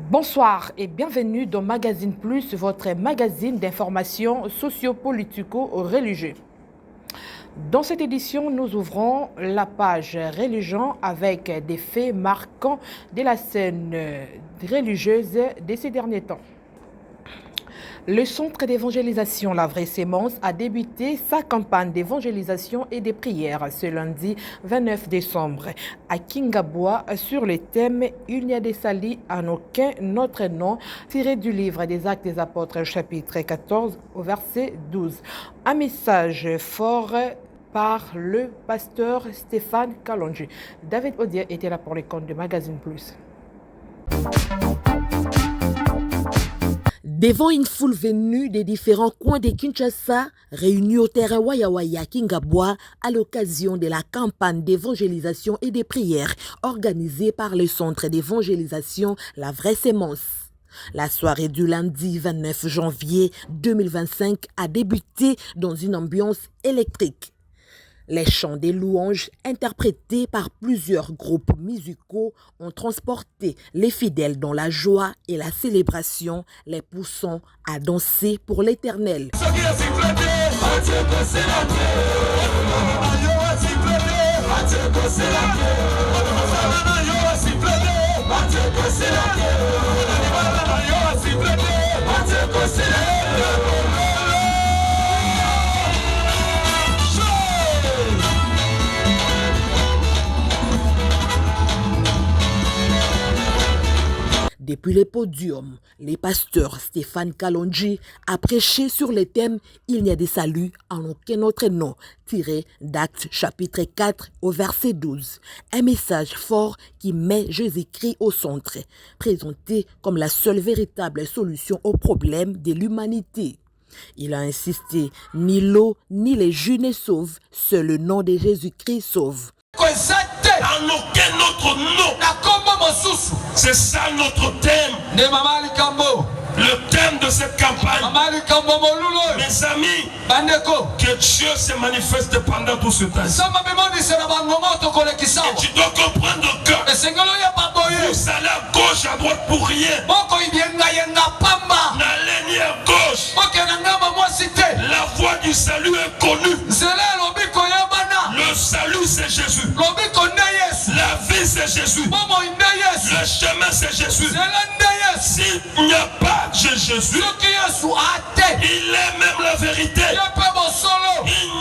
Bonsoir et bienvenue dans Magazine Plus, votre magazine d'information socio-politico-religieux. Dans cette édition, nous ouvrons la page religion avec des faits marquants de la scène religieuse de ces derniers temps. Le centre d'évangélisation La Vraie Sémence a débuté sa campagne d'évangélisation et de prières ce lundi 29 décembre à Kingabois sur le thème « Il n'y a des salis en aucun autre nom » tiré du livre des Actes des Apôtres chapitre 14 au verset 12. Un message fort par le pasteur Stéphane Kalonji. David Odier était là pour les comptes de Magazine Plus. Devant une foule venue des différents coins de Kinshasa, réunis au terrain Wayawaya Kingabois à l'occasion de la campagne d'évangélisation et de prières organisée par le centre d'évangélisation La Vraie Sémence. La soirée du lundi 29 janvier 2025 a débuté dans une ambiance électrique. Les chants des louanges interprétés par plusieurs groupes musicaux ont transporté les fidèles dans la joie et la célébration, les poussant à danser pour l'Éternel. Depuis le podium, le pasteur Stéphane Kalonji a prêché sur le thème « Il n'y a de salut en aucun autre nom » tiré d'Actes chapitre 4 au verset 12. Un message fort qui met Jésus-Christ au centre, présenté comme la seule véritable solution aux problèmes de l'humanité. Il a insisté, ni l'eau ni les jus ne sauvent, seul le nom de Jésus-Christ sauve. En aucun autre nom. C'est ça notre thème. Le thème de cette campagne. Mes amis, que Dieu se manifeste pendant tout ce temps. Et tu dois comprendre que vous allez à gauche, à droite pour rien. N'allez ni à gauche. La voie du salut est connue. Le salut c'est Jésus. La vie c'est Jésus. Le chemin c'est Jésus. S'il n'y a pas de Jésus, il est même la vérité. Il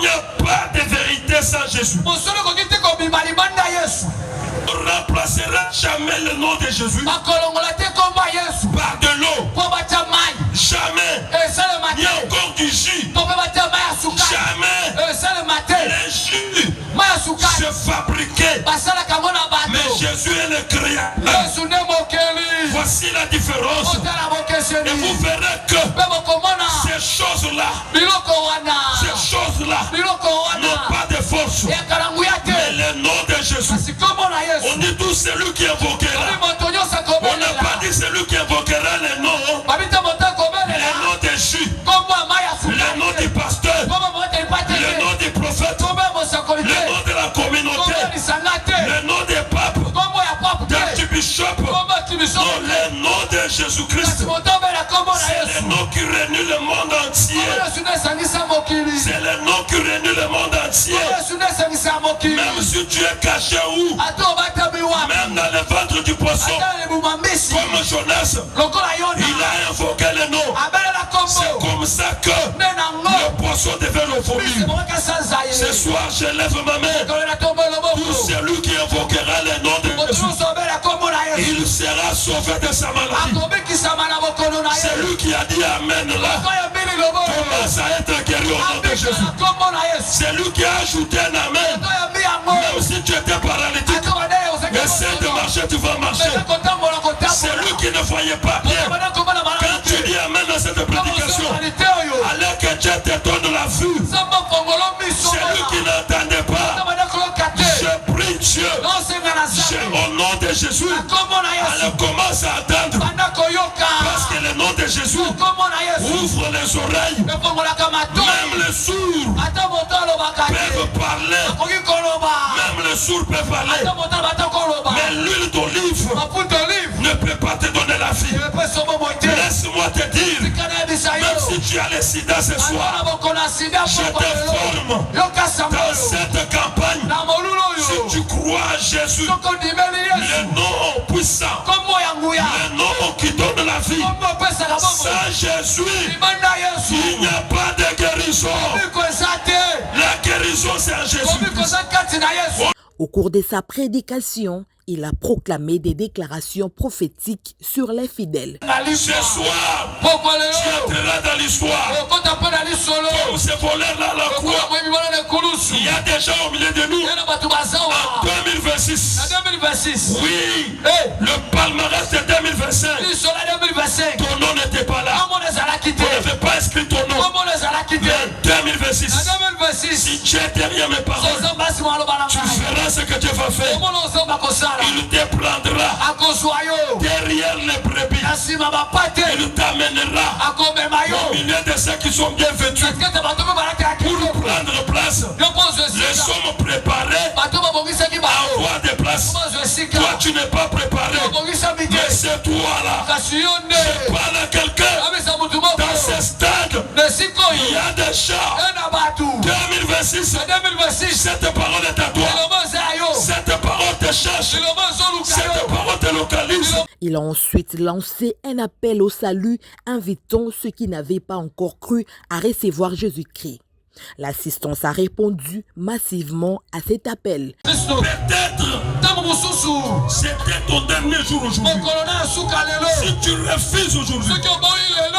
n'y a pas de vérité sans Jésus. On ne remplacera jamais le nom de Jésus par de l'eau. Jamais. Ni encore du jus. Jamais. Les jus se fabriquaient. Mais Jésus est le créateur. Voici la différence. Et vous verrez que ces choses-là n'ont pas de force. Mais le nom de Jésus. On dit tous celui qui invoquera. On n'a pas dit celui qui invoquera le nom. Le nom de Jésus. Le nom du pasteur. Le nom du prophète. Le nom de la communauté. Le nom des papes. Du bishop. Non, le nom de Jésus-Christ. C'est le nom qui réunit le monde entier. C'est le nom qui réunit le monde entier. Même si tu es caché où? Même dans le ventre du poisson. Comme Jonas, il a invoqué le nom. C'est comme ça que le poisson devait le vomir. Ce soir, je lève ma main. Tout celui qui invoquera le nom de Jésus, il sera sauvé de sa maladie. C'est lui qui a dit Amen là. Commence à être guéri au nom de Jésus. C'est lui qui a ajouté un Amen. Même si tu étais paralytique, essaie de marcher, tu vas marcher. C'est lui qui ne voyait pas bien. Quand tu dis Amen à cette prédication, alors que Dieu te donne la vue, c'est lui qui n'entendait pas. Je prie Dieu, au nom de Jésus, alors commence à attendre. Parce que le nom de Jésus ouvre les oreilles. Même les sourds peuvent parler. Même les sourds peuvent parler. Mais l'huile d'olive ne peut pas te donner la vie. tu as le sida ce soir, je t'informe, dans cette campagne, si tu crois à Jésus, le nom puissant, le nom qui donne la vie, sans Jésus, il n'y a pas de guérison. La guérison, c'est en Jésus. Au cours de sa prédication, il a proclamé des déclarations prophétiques sur les fidèles. Ce soir, tu entreras dans l'histoire. Comme ce voleur-là à la croix, il y a des gens au milieu de nous. En 2026, oui, le palmarès de 2025, ton nom n'était pas là. On n'avait pas inscrit ton nom. Mais 2026, si tu es derrière mes paroles, tu feras ce que Dieu va faire. Il te prendra derrière les brebis. Il t'amènera au milieu de ceux qui sont bien vêtus pour prendre place. Les sommes préparés à avoir des places. Toi, tu n'es pas préparé. Mais c'est toi là. Je parle à quelqu'un. Dans ce stade, il y a des chats. 2026, cette parole est à toi. Cette parole te cherche. Cette parole te localise. Il a ensuite lancé un appel au salut, invitant ceux qui n'avaient pas encore cru à recevoir Jésus-Christ. L'assistance a répondu massivement à cet appel. Peut-être c'était ton dernier jour aujourd'hui. Si tu refuses aujourd'hui,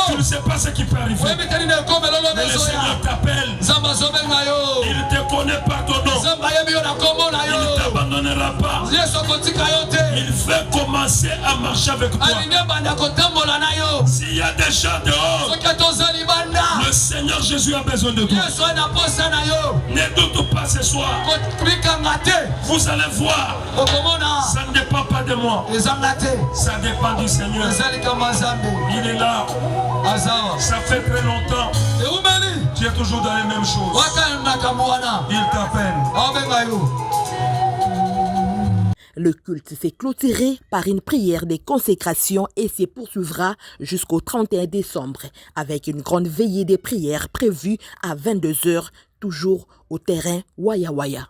tu ne sais pas ce qui peut arriver. Mais le Seigneur t'appelle. Il ne te connaît pas ton nom. Il ne t'abandonnera pas. Il veut commencer à marcher avec toi. S'il y a des gens dehors, le Seigneur Jésus a besoin de toi. Ne doute pas ce soir. Vous allez voir. Ça ne dépend pas de moi. Ça dépend du Seigneur. Il est là. Ça fait très longtemps. Tu es toujours dans les mêmes choses. Il t'appelle. Le culte s'est clôturé par une prière de consécration et se poursuivra jusqu'au 31 décembre avec une grande veillée des prières prévue à 22 h, toujours au terrain Waya Waya.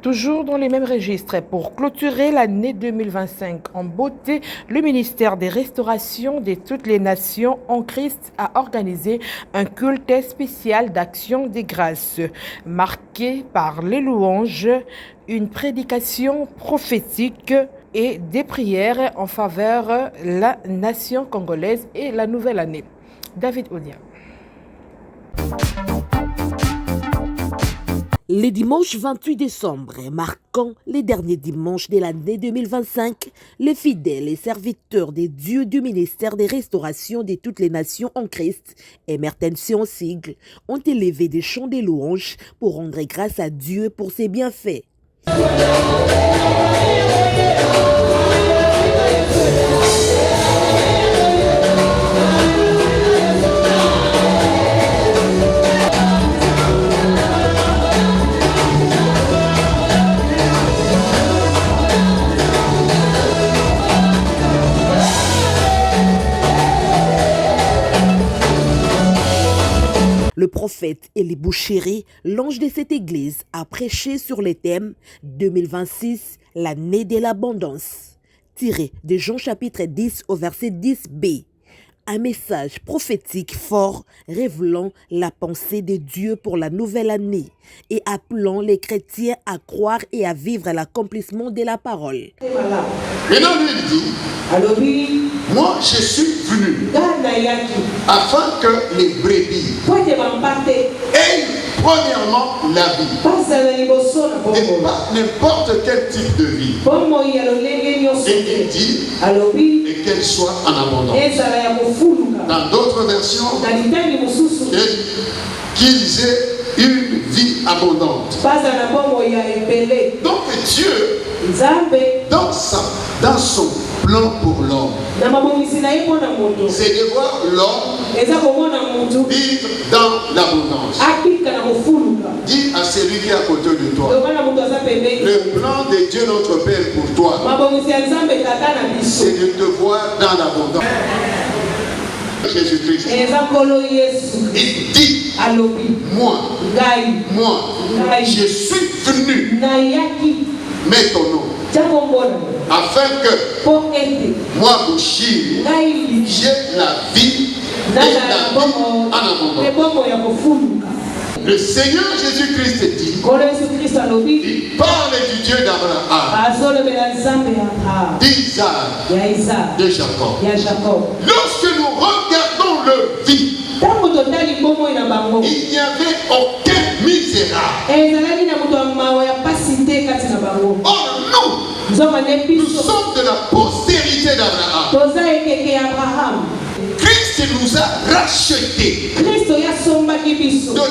Toujours dans les mêmes registres, pour clôturer l'année 2025 en beauté, le ministère des Restaurations de toutes les nations en Christ a organisé un culte spécial d'action des grâces, marqué par les louanges, une prédication prophétique et des prières en faveur de la nation congolaise et la nouvelle année. David Odia. Le dimanche 28 décembre, marquant les derniers dimanches de l'année 2025, les fidèles et serviteurs des dieux du ministère des Restaurations de toutes les nations en Christ, MRTNC en sigle, ont élevé des chants de louanges pour rendre grâce à Dieu pour ses bienfaits. Le prophète Élie Bouchiri, l'ange de cette église, a prêché sur le thème 2026, l'année de l'abondance, tiré de Jean chapitre 10 au verset 10b. Un message prophétique fort révélant la pensée de Dieu pour la nouvelle année et appelant les chrétiens à croire et à vivre l'accomplissement de la parole. Maintenant, lui dit, moi je suis venu afin que les brebis aient premièrement la vie et pas n'importe quel type de vie. Et il dit, et qu'elle soit en abondance. Dans d'autres versions, qu'ils aient une vie abondante. Donc Dieu, dans son plan pour l'homme, c'est de voir l'homme vivre dans l'abondance. Dis à celui qui est à côté de toi, le plan de Dieu notre Père pour toi, c'est de te voir dans l'abondance. Jésus-Christ. Il dit, moi, je suis venu, mets ton nom, afin que moi, Bouchir, j'ai la vie et la vie en abondance. Le Seigneur Jésus-Christ dit, il parle du Dieu d'Abraham, d'Isaac, de Jacob. Lorsque nous regardons leur vie, il n'y avait aucun misérable. Or nous sommes de la postérité d'Abraham. Christ nous a rachetés de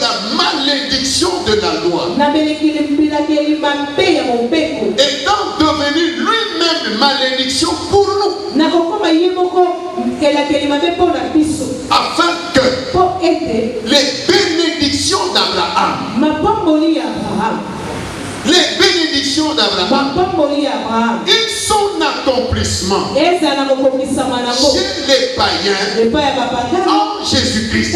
la malédiction de la loi, étant devenu lui-même malédiction pour nous, afin que les bénédictions d'Abraham, et son accomplissement chez les païens en Jésus-Christ,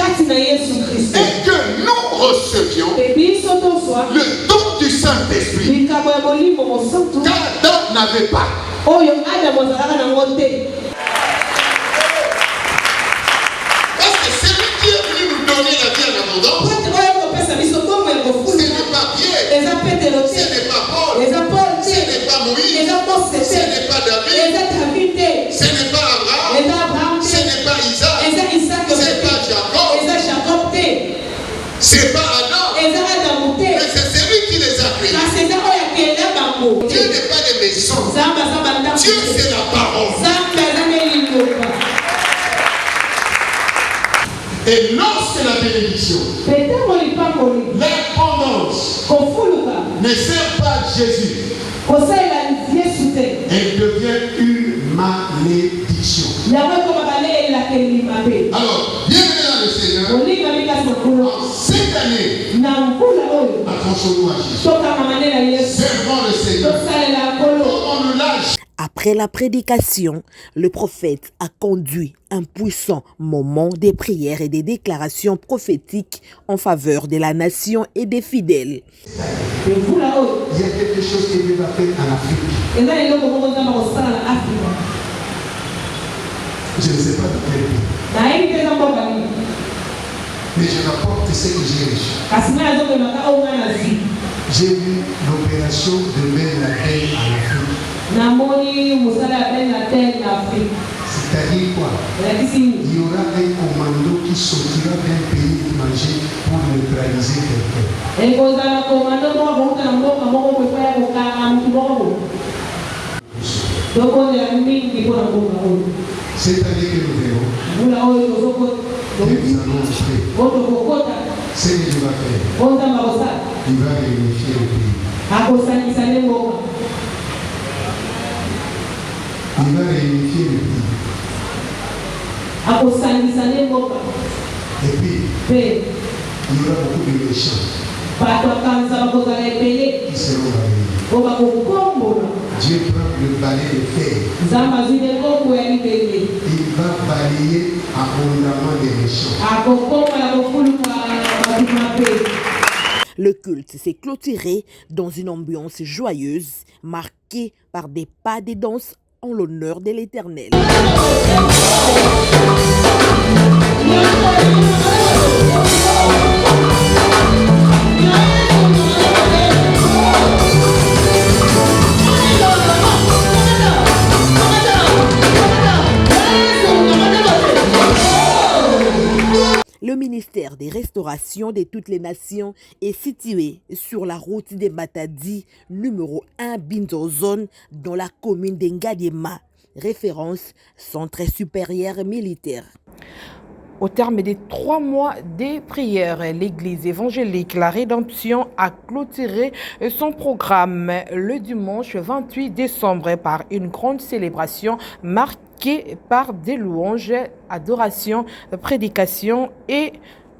et que nous recevions le don du Saint-Esprit qu'Adam n'avait pas. Parce que celui qui est venu nous donner la vie en abondance, ce n'est pas Pierre, ce n'est pas Paul, ce n'est pas Moïse, ce n'est pas David, ce n'est pas Abraham, ce n'est pas Isaac, ce n'est pas Jacob, c'est pas Adam, mais c'est celui qui les a créés. Dieu n'est pas des maisons, Dieu c'est la parole. Et lorsque la bénédiction, l'abondance ne sert pas Jésus, elle devient une malédiction. Alors, bienvenue dans le Seigneur. En cette année, accrochons-nous à Jésus. Servons le Seigneur. Comme on nous lâche. Après la prédication, le prophète a conduit un puissant moment des prières et des déclarations prophétiques en faveur de la nation et des fidèles. Il y a quelque chose que Dieu va faire en Afrique. Je ne sais pas de quel pays. Mais je rapporte ce que j'ai reçu. J'ai vu l'opération de mettre la terre en Afrique. C'est-à-dire quoi? Il y aura un commando qui sortira d'un pays étranger pour neutraliser quelqu'un. Cette année que nous verrons, et nous allons entrer. Ce que Dieu va faire, il va réunifier le pays. Il va réunifier le pays. Et puis, il y aura beaucoup de méchants qui seront balayés. Dieu prend le balai de fer. Il va balayer abondamment les méchants. Le culte s'est clôturé dans une ambiance joyeuse, marquée par des pas de danse en l'honneur de l'Éternel. Le ministère des Restaurations de toutes les nations est situé sur la route des Matadi, numéro 1 Binzozone, dans la commune d'Engadiema, référence Centre supérieur militaire. Au terme des 3 mois des prières, l'église évangélique La Rédemption a clôturé son programme le dimanche 28 décembre par une grande célébration marquée par des louanges, adorations, prédications et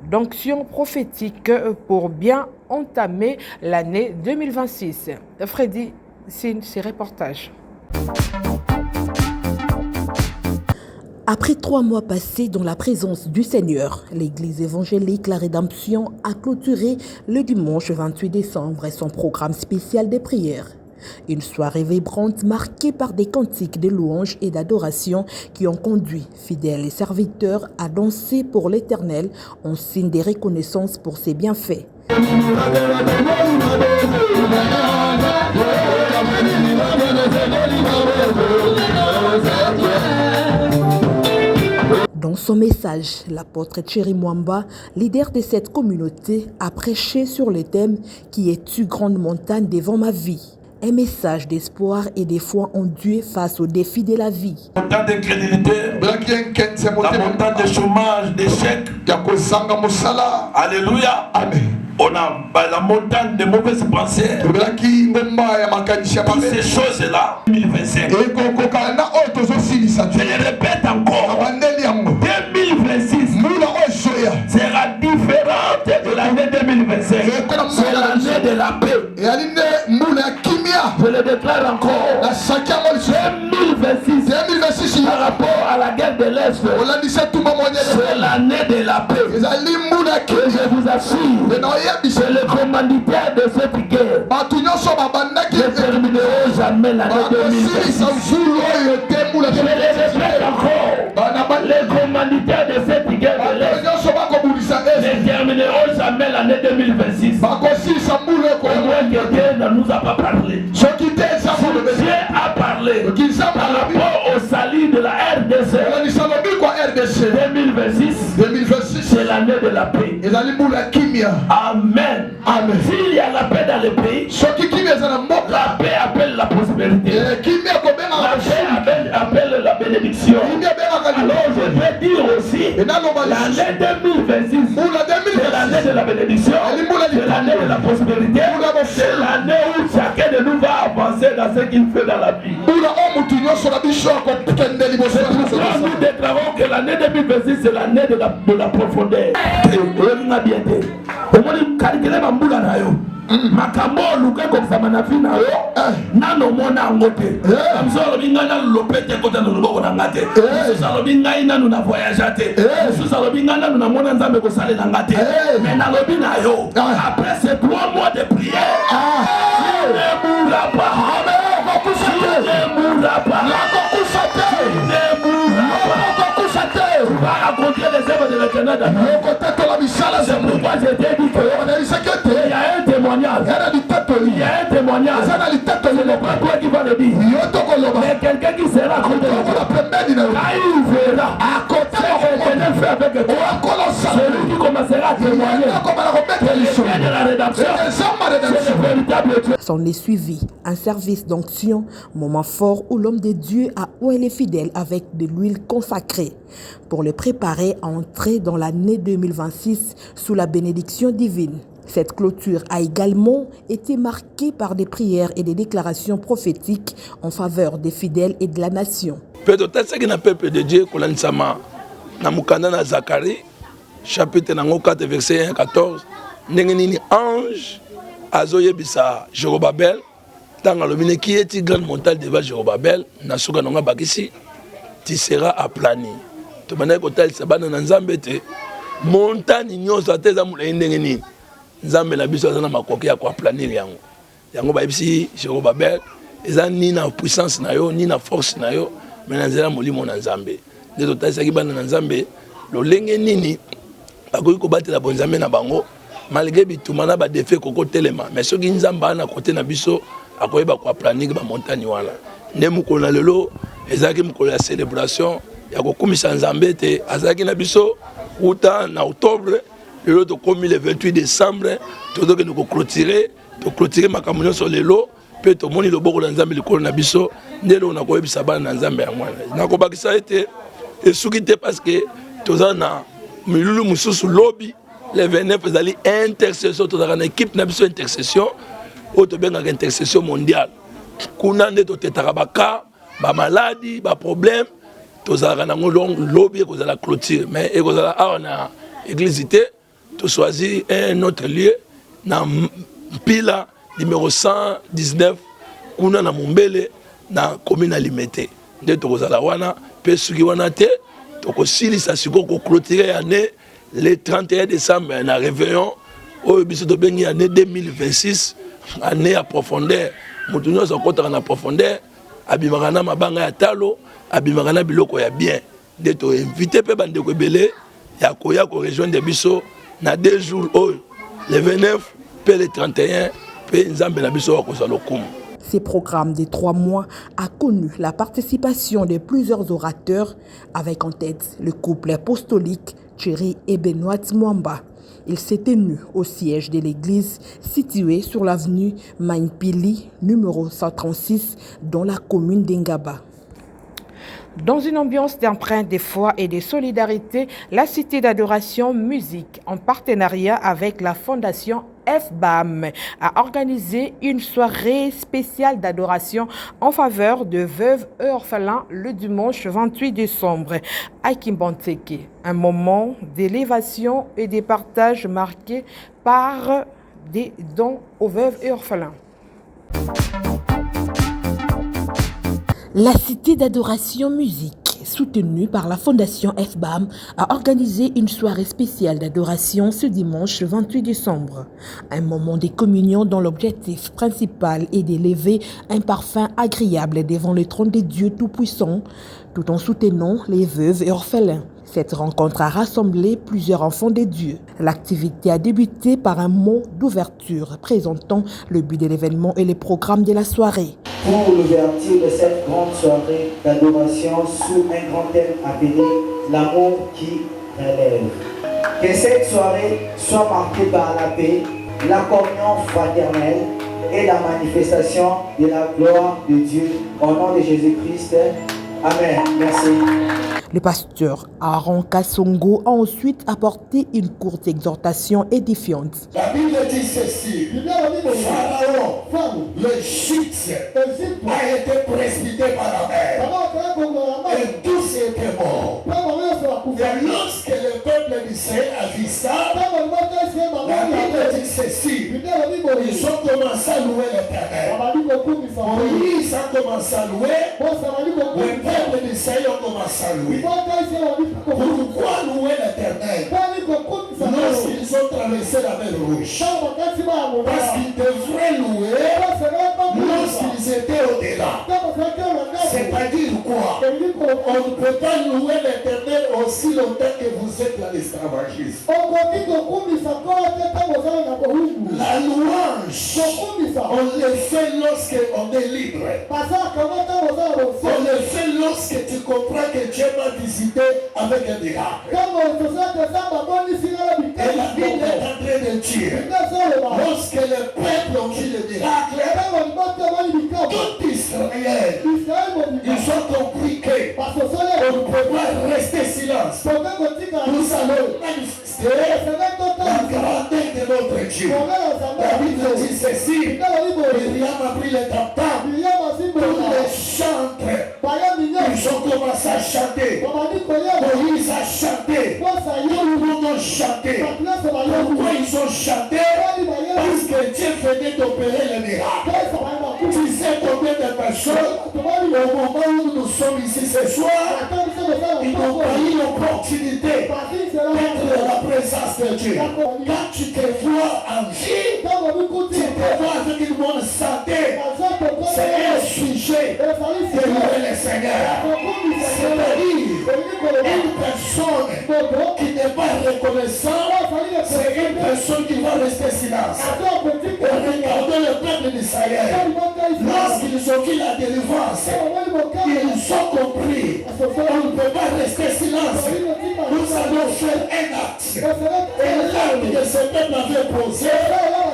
d'onction prophétique pour bien entamer l'année 2026. Freddy signe ses reportages. Après 3 mois passés dans la présence du Seigneur, l'église évangélique La Rédemption a clôturé le dimanche 28 décembre son programme spécial de prières. Une soirée vibrante marquée par des cantiques de louanges et d'adoration qui ont conduit fidèles et serviteurs à danser pour l'Éternel en signe de reconnaissance pour ses bienfaits. Dans son message, l'apôtre Thierry Mwamba, leader de cette communauté, a prêché sur le thème « Qui es-tu, grande montagne devant ma vie ?» Un message d'espoir et de foi en Dieu face aux défis de la vie. La montagne de crédulité, la montagne de chômage, d'échec. Alléluia. Amen. On a la montagne de mauvaises pensées. Toutes ces choses-là, 2025. Je le répète encore. 2026 sera différente de l'année 2025. C'est l'année de la paix. Je le déclare encore. 2026 par rapport à la guerre de l'Est, c'est l'année de la paix. Et je vous assure, c'est le commanditaire de cette guerre. Ne termineront jamais l'année 2026. Je le répète encore. Les commanditaires de cette guerre de l'Est ne termineront jamais l'année 2026. Au moins que Dieu ne nous a pas parlé. Dieu a parlé par rapport au salut de la RDC. 2026, c'est l'année de la paix. Amen. S'il y a la paix dans le pays, la paix appelle la prospérité. La paix appelle la bénédiction. Alors je vais dire aussi, l'année 2026, c'est l'année de la bénédiction, c'est l'année de la prospérité, c'est l'année où chacun de nous va avancer dans ce qu'il fait dans la vie. Nous déclarons que l'année 2026, c'est l'année de la profondeur. Makambo luka kokisama na fina yo nano mona ngote kamsolo bingana lopete kota no loboko na ngate susalo bingai nanu na voyagate susalo bingana nanu na mona nzambe ko sale na ngate mais na lobi na yo après ces 3 mois de prière ne mourra pas va rencontrer les œuvres de l'Éternel. C'est pourquoi je t'ai dit qu'il y a un témoignage. Il y a un témoignage. Ce n'est pas toi qui vas le dire. Mais quelqu'un qui sera à côté de toi. Là, il verra. Ce que l'Éternel fait avec toi. Celui qui commencera à témoigner. C'est de la rédemption. C'est le véritable Dieu. S'en est suivi un service d'onction, moment fort où l'homme de Dieu a oué les fidèles avec de l'huile consacrée pour le préparer à entrer dans l'année 2026 sous la bénédiction divine. Cette clôture a également été marquée par des prières et des déclarations prophétiques en faveur des fidèles et de la nation. Peut-être ce qui n'a peuple de Dieu, Zacharie, chapitre 4, verset 1, 14, Nengenini ange, Azoyebisa, Jérobabel, dans le qui est une grande montagne devant Jérobabel, Nasuga Nonga Bakisi, tu seras aplani. Tu m'as dit que tu seras Nzambete, montagne nyonso ateza mulendengeni. Nzambe na biso azana makoki ya kwa planir yango. Yango ba ibisi Jérobabel, eza ni na puissance na yo, ni na force na yo, mais na nzela molimo na Nzambe. Ndeto taisa ki bana na Nzambe, lolenge nini bakoki ko batela bonzambe na bango. Malgré bitumana ba défait koko telema, mais soki Nzamba na côté na biso akoyeba kwa planir ba montagne wala. Ne mukolo na lelo ezaki mukolo ya célébration ya kokumisa Nzambe te azaki na biso uta na octobre lelo to komi le 28 décembre to doke nous clôturer makambo nyonso lelo pe to moni loboko na Nzambe likolo na biso ndelo na koyebisa bana na Nzambe ya mwana na kobakisa ete esuki te parce que toza na milulu mususu lobi le 29 ezali intercession tozaka na équipe na biso intercession oyo tobengaka intercession mondiale kuna nde totetaka baka bamaladi baproblème tozalaka nango lobi ekozala clôture mais ekozala awa na église te tochoisi un autre lieu na mpila numéro 119 kuna na Mombele na commune Limete nde tokozala wana pe suki wana te tokosilisa sikoyo koclôturer année le 31 décembre na réveillon oyo biso tobengi année 2026 année à profondeur moto nyonso akotaka na profondeur abimaka na mabanga ya talo abimaka na biloko ya bien nde toinvite mpe bandeko ebele ya koya korejoindre biso na 2 jours oyo le 29 mpe le 31 mpe nzambe na biso akozwa lokumu. Ces programmes de 3 mois a connu la participation de plusieurs orateurs avec en tête le couple apostolique Thierry et Benoît Mwamba. Il s'est tenu au siège de l'église située sur l'avenue Mainpili, numéro 136, dans la commune d'Ingaba. Dans une ambiance d'emprunt de foi et de solidarité, la Cité d'adoration musique, en partenariat avec la Fondation FBAM, a organisé une soirée spéciale d'adoration en faveur de veuves et orphelins le dimanche 28 décembre à Kimbanteke. Un moment d'élévation et de partage marqué par des dons aux veuves et orphelins. La Cité d'adoration musique, soutenue par la Fondation FBAM, a organisé une soirée spéciale d'adoration ce dimanche 28 décembre. Un moment de communion dont l'objectif principal est d'élever un parfum agréable devant le trône de Dieu Tout-Puissant, tout en soutenant les veuves et orphelins. Cette rencontre a rassemblé plusieurs enfants de Dieu. L'activité a débuté par un mot d'ouverture présentant le but de l'événement et les programmes de la soirée. Pour l'ouverture de cette grande soirée d'adoration sous un grand thème appelé l'amour qui relève. Que cette soirée soit marquée par la paix, la communion fraternelle et la manifestation de la gloire de Dieu au nom de Jésus-Christ. Amen. Merci. Le pasteur Aaron Kassongo a ensuite apporté une courte exhortation édifiante. La Bible dit ceci. Pharaon, l'Égypte, a été précipité par la mer. Et tous étaient morts. Et lorsque le peuple d'Israël a vu ça, la Bible dit ceci. Ils ont commencé à louer l'Éternel. Moïse a commencé à louer. Le peuple d'Israël a commencé à louer. Pourquoi louer l'Éternel lorsqu'ils ont traversé la mer Rouge? Parce qu'ils devraient louer lorsqu'ils étaient au-delà. C'est-à-dire quoi? On ne peut pas louer l'Éternel aussi longtemps que vous êtes dans l'esclavagisme. La louange, on le fait lorsqu'on est libre. On le fait lorsque tu comprends que Dieu m'a visité avec un miracle. Et la Bible est en train de dire, lorsque le peuple ont vu le miracle, tout Israël, ils ont compris qu'on ne peut pas rester silence. Nous allons manifester la grandeur de notre Dieu. La Bible dit ceci, Myriam a pris le tam-tam, tous les chantres, ils ont commencé à chanter. Moïse a chanté. Tout le monde a chanté. Pourquoi ils ont chanté? Parce que Dieu venait d'opérer le miracle. Tu sais combien de personnes, au moment où nous sommes ici ce soir, ils n'ont pas eu l'opportunité d'être dans la présence de Dieu. Quand tu te vois en vie, tu te vois avec une bonne santé, c'est un sujet de louer le Seigneur. C'est-à-dire, une personne qui n'est pas reconnaissante, c'est une personne qui va rester silence. Et regardez le peuple d'Israël. Lorsqu'ils ont vu la délivrance, ils ont compris. On ne peut pas rester silence. Nous allons faire un acte. Et l'acte que ce peuple avait posé,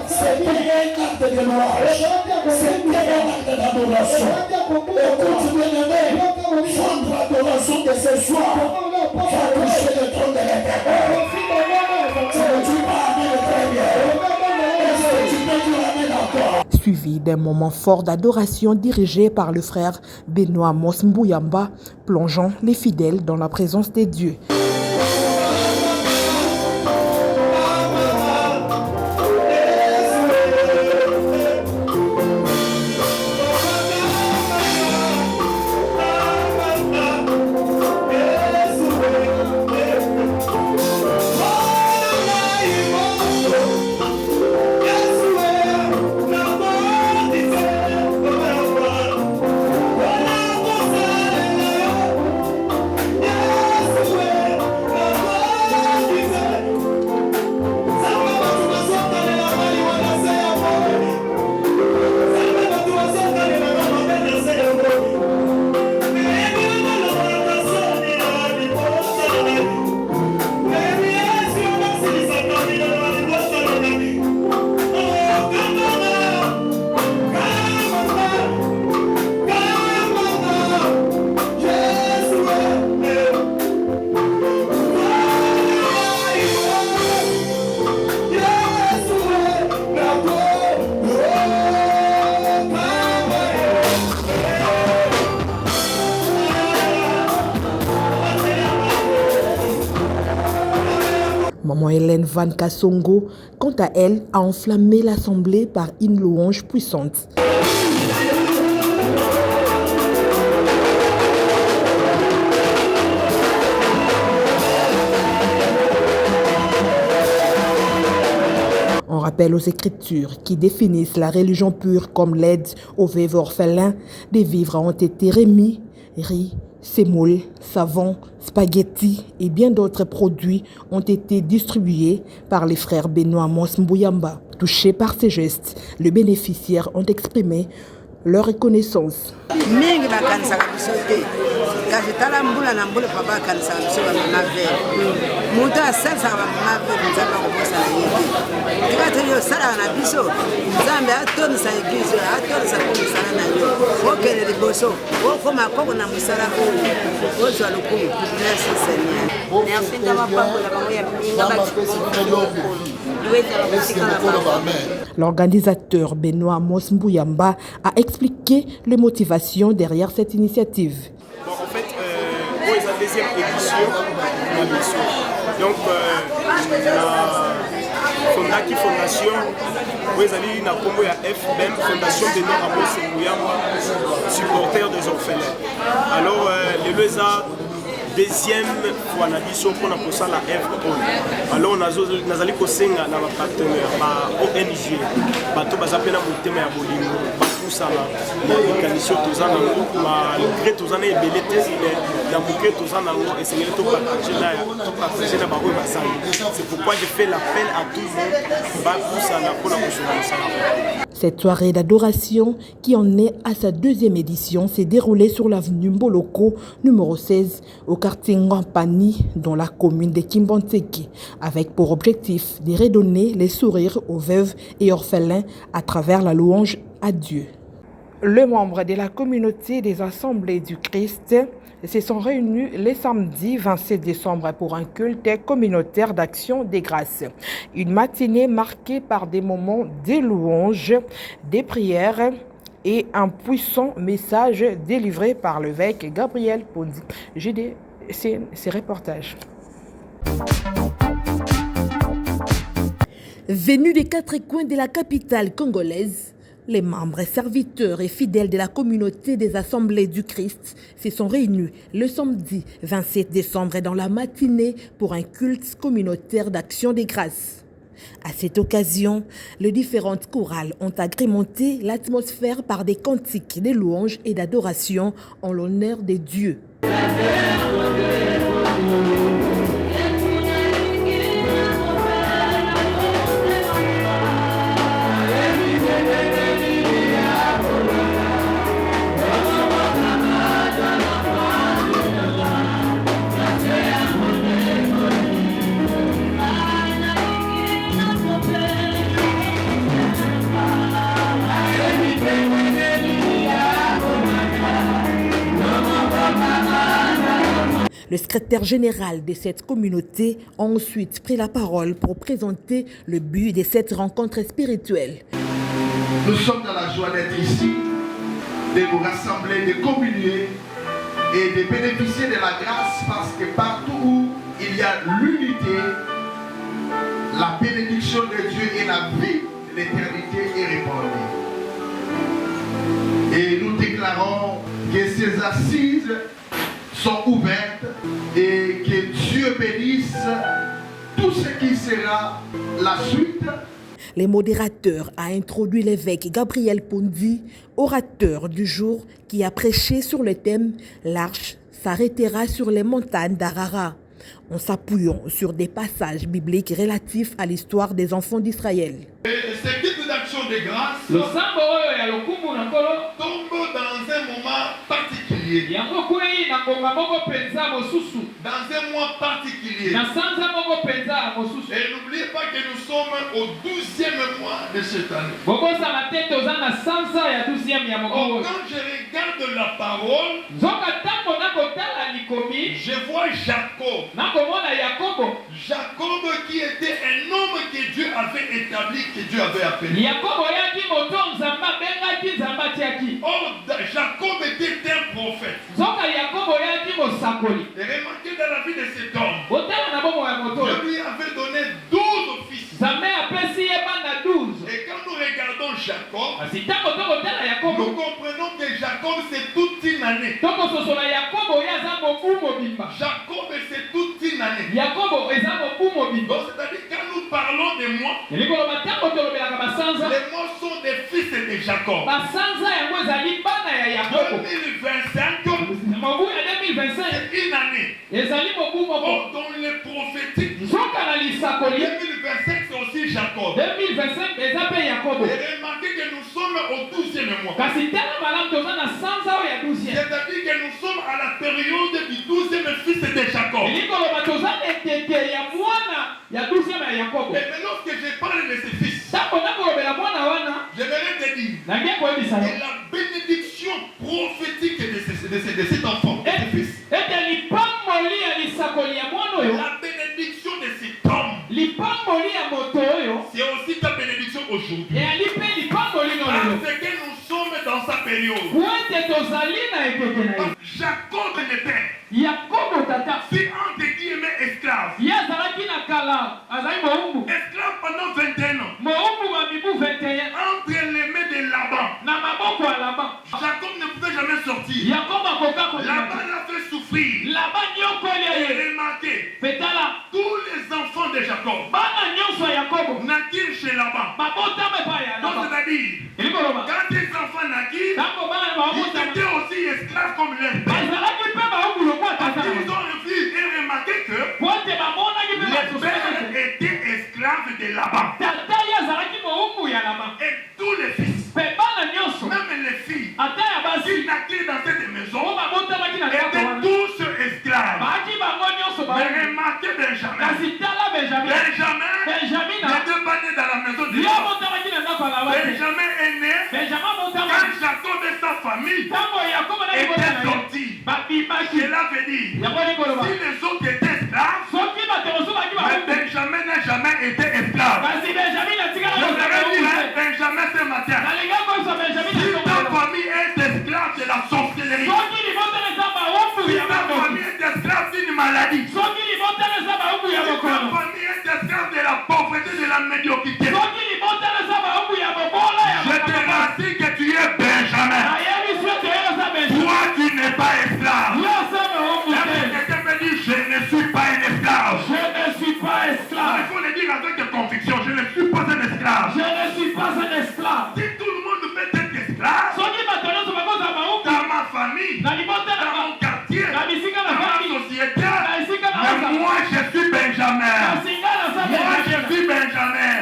c'était un acte de louange. C'était un acte d'adoration. Écoute, bien-aimé, votre adoration de ce soir va toucher le trône de l'Éternel. Tu ne dis pas amen très bien. Est-ce que tu peux dire amen encore? Suivi d'un moment fort d'adoration dirigé par le frère Benoît Mosmbouyamba, plongeant les fidèles dans la présence de Dieu. Maman Hélène Van Kassongo, quant à elle, a enflammé l'Assemblée par une louange puissante. On rappelle aux Écritures qui définissent la religion pure comme l'aide aux veuves orphelins. Des vivres ont été remis, riz, semoule, savon, spaghettis et bien d'autres produits ont été distribués par les frères Benoît Amos Mbuyamba. Touchés par ces gestes, les bénéficiaires ont exprimé leur reconnaissance. L'organisateur Benoît Amos Mbuyamba a expliqué les motivations derrière cette initiative. Bon, en fait, c'est la deuxième édition de la mission. Donc, la fondation, vous avez une accompagnement à FBM, Fondation Benoît Amos Mbuyamba, supporter des orphelins. Alors, les LESA, deuxième fois na biso pour la FO. Alors on a zali kosenga na ba partenaire ba ONG bato bazapena motema ya bolingo bakusala na kanisi tozana ngo malgré tozana ebele te na moke tozana ngo esengeli to partager na baro basali. C'est pourquoi je fais l'appel à tout le monde bakusala pour la construction. Cette soirée d'adoration, qui en est à sa deuxième édition, s'est déroulée sur l'avenue Mboloko, numéro 16, au quartier Ngampani, dans la commune de Kimbanteke, avec pour objectif de redonner les sourires aux veuves et orphelins à travers la louange à Dieu. Les membres de la communauté des Assemblées du Christ se sont réunis le samedi 27 décembre pour un culte communautaire d'action des grâces. Une matinée marquée par des moments de louange, des prières et un puissant message délivré par l'évêque Gabriel Pondi. JD, ces reportages. Venus des quatre coins de la capitale congolaise, les membres, serviteurs et fidèles de la communauté des Assemblées du Christ se sont réunis le samedi 27 décembre dans la matinée pour un culte communautaire d'action des grâces. À cette occasion, les différentes chorales ont agrémenté l'atmosphère par des cantiques de louanges et d'adoration en l'honneur de Dieu. Le secrétaire général de cette communauté a ensuite pris la parole pour présenter le but de cette rencontre spirituelle. Nous sommes dans la joie d'être ici, de nous rassembler, de communier et de bénéficier de la grâce parce que partout où il y a l'unité, la bénédiction de Dieu et la vie de l'éternité est répandue. Et nous déclarons que ces assises sont ouvertes et que Dieu bénisse tout ce qui sera la suite. Les modérateurs a introduit l'évêque Gabriel Pondi, orateur du jour, qui a prêché sur le thème « L'arche s'arrêtera sur les montagnes d'Arara » en s'appuyant sur des passages bibliques relatifs à l'histoire des enfants d'Israël. Cette équipe d'action de grâce tombe dans un moment particulier. Dans un mois particulier. Et n'oubliez pas que nous sommes au 12e mois de cette année. Quand je regarde la parole, je vois Jacob. Jacob qui était un homme que Dieu avait établi, que Dieu avait appelé. Or, Jacob était un prophète. Et remarquez dans la vie de cet homme, Dieu lui avait donné nous comprenons que Jacob c'est toute une année. Jacob c'est toute une année. Donc c'est-à-dire quand nous parlons de moi, les mots sont des fils de Jacob. 2025 c'est une année. Dans les prophétiques 2025 c'est aussi Jacob. Et remarquez que nous sommes au 12e mois. C'est-à-dire que nous sommes à la période du 12e fils de Jacob. Et lorsque je parle de ces fils, je vais te dire que la bénédiction prophétique de cet enfant, de ce fils, la bénédiction de cet homme, c'est aussi ta bénédiction aujourd'hui. Parce que nous sommes dans sa période. Jacob le père, c'est entre guillemets esclave. Esclave pendant 21 ans. Entre les mains de Laban. Jacob ne pouvait jamais sortir. Laban l'a fait souffrir. Et remarquez, tous les enfants de Jacob naquirent chez Laban. Donc c'est-à-dire, quand les enfants naquirent, ils étaient aussi esclaves comme leur père. Ils ont refusé et remarqué que les pères étaient esclaves de Laban. Et tous les fils, même les filles, qui naquirent dans cette maison, étaient tous esclaves. Mais remarquez Benjamin. Benjamin n'était pas né dans la maison de Dieu. Benjamin est né quand Jacob et sa famille étaient sortis. Cela veut dire, si les autres étaient esclaves, mais Benjamin n'a jamais été esclave. Je voudrais dire, Benjamin ce matin, si ta famille est esclave de la sorcellerie, si ta famille est esclave d'une maladie, si ta famille est esclave de la pauvreté, de la médiocrité, je te rassure que tu es Benjamin. Toi, tu n'es pas esclave. Quelqu'un me dit, je ne suis pas un esclave. Il faut le dire avec conviction, je ne suis pas un esclave. Si tout le monde peut être esclave, dans ma famille, dans mon quartier, dans ma société, mais moi je suis Benjamin. Moi je suis Benjamin.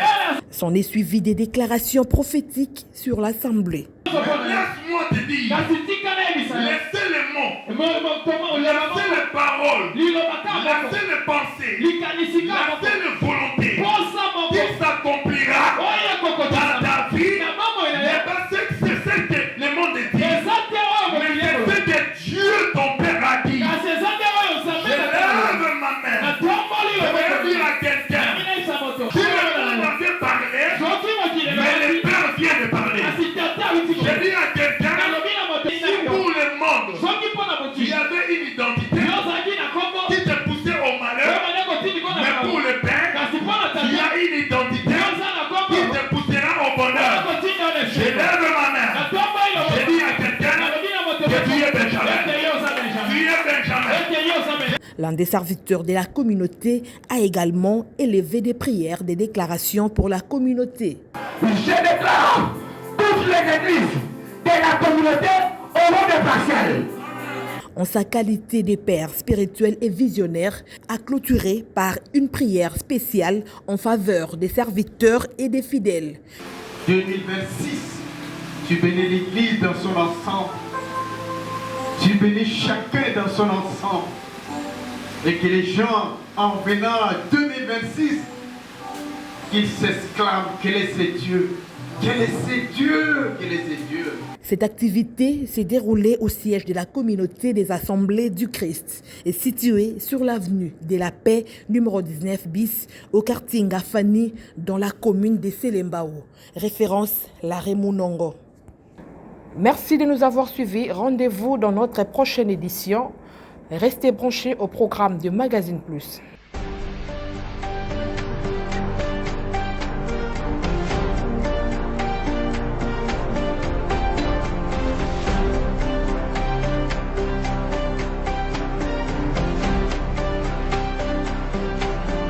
S'en est suivi des déclarations prophétiques sur l'Assemblée. Laisse-moi te dire, laissez les mots, laissez les paroles, laissez les pensées, laissez les volontés qui s'accomplira dans ta vie. Mais parce que c'est ce que le monde dit, mais c'est ce que Dieu ton Père a dit. Je lève ma main, je vais dire à quelqu'un, si le monde avait parlé, mais le Père vient de parler. Je dis à quelqu'un, si pour le monde, tu avais une identité qui te poussait au malheur, mais pour le Père, tu as une identité qui te poussera au bonheur. Je lève ma main, je dis à quelqu'un que tu es Benjamin. Tu es Benjamin. L'un des serviteurs de la communauté a également élevé des prières, des déclarations pour la communauté. Je déclare toutes les églises de la communauté au nom de partiel. En sa qualité de père spirituel et visionnaire, a clôturé par une prière spéciale en faveur des serviteurs et des fidèles. 2026, tu bénis l'Église dans son ensemble. Tu bénis chacun dans son ensemble. Et que les gens, en venant à 2026, qu'ils s'exclament, quel est ce Dieu? Quel est ce Dieu? Quel est ce Dieu? Cette activité s'est déroulée au siège de la communauté des Assemblées du Christ et située sur l'avenue de la Paix numéro 19 bis au quartier Ngafani dans la commune de Selembao. Référence Laré Mounongo. Merci de nous avoir suivis. Rendez-vous dans notre prochaine édition. Restez branchés au programme de Magazine Plus.